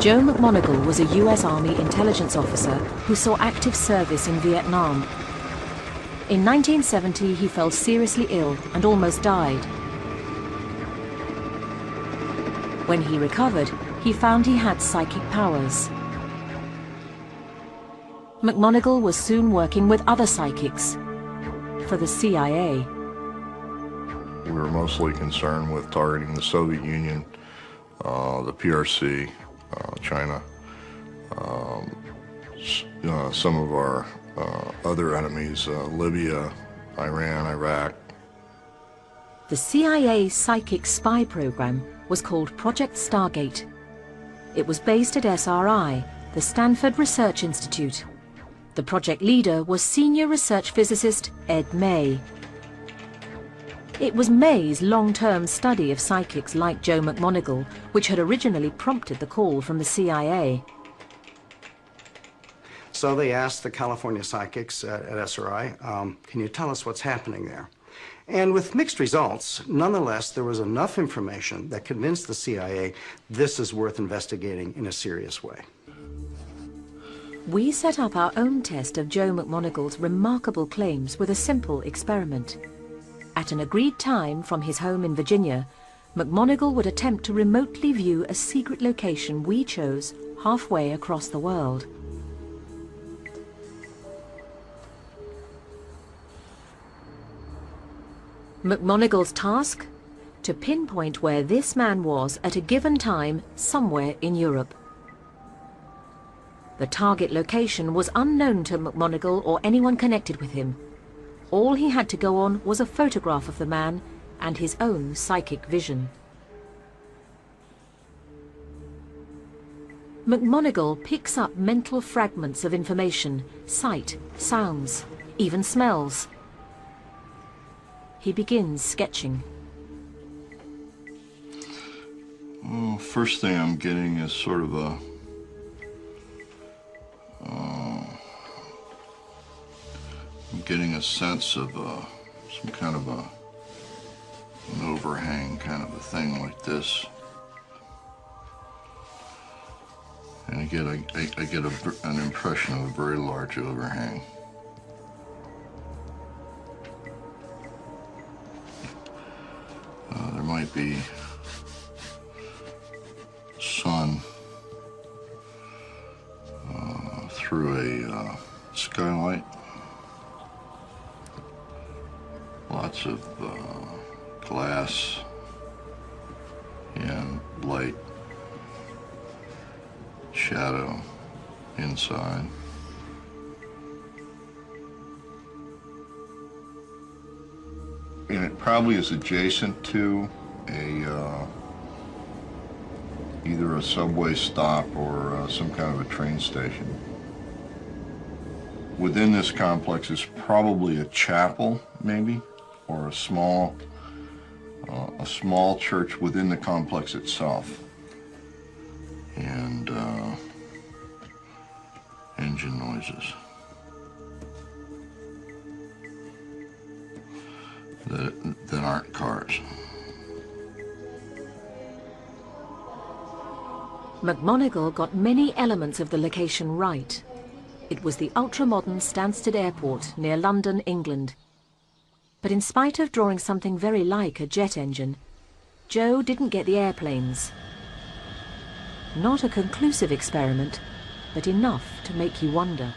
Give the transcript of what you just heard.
Joe McMoneagle was a US Army intelligence officer who saw active service in Vietnam. In 1970, he fell seriously ill and almost died. When he recovered, he found he had psychic powers. McMoneagle was soon working with other psychics for the CIA. We were mostly concerned with targeting the Soviet Union, the PRC, China, some of our other enemies, Libya, Iran, Iraq. The CIA psychic spy program was called Project Stargate. It was based at SRI, the Stanford Research Institute. The project leader was senior research physicist Ed May. It was May's long-term study of psychics like Joe McMoneagle which had originally prompted the call from the CIA. So they asked the California psychics at SRI, can you tell us what's happening there? And with mixed results, nonetheless, there was enough information that convinced the CIA this is worth investigating in a serious way. We set up our own test of Joe McMoneagle's remarkable claims with a simple experiment. At an agreed time from his home in Virginia, McMoneagle would attempt to remotely view a secret location we chose halfway across the world. McMoneagle's task? To pinpoint where this man was at a given time somewhere in Europe. The target location was unknown to McMoneagle or anyone connected with him. All he had to go on was a photograph of the man and his own psychic vision. McMoneagle picks up mental fragments of information, sight, sounds, even smells. He begins sketching. Well, first thing I'm getting is sort of a I'm getting a sense of some kind of an overhang kind of a thing like this. And I get an impression of a very large overhang. There might be sun through a skylight. Lots of glass and light, shadow inside. And it probably is adjacent to either a subway stop or some kind of a train station. Within this complex is probably a chapel, maybe, or a small church within the complex itself. And engine noises that aren't cars. McMoneagle got many elements of the location right. It was the ultra-modern Stansted Airport near London, England. But in spite of drawing something very like a jet engine, Joe didn't get the airplanes. Not a conclusive experiment, but enough to make you wonder.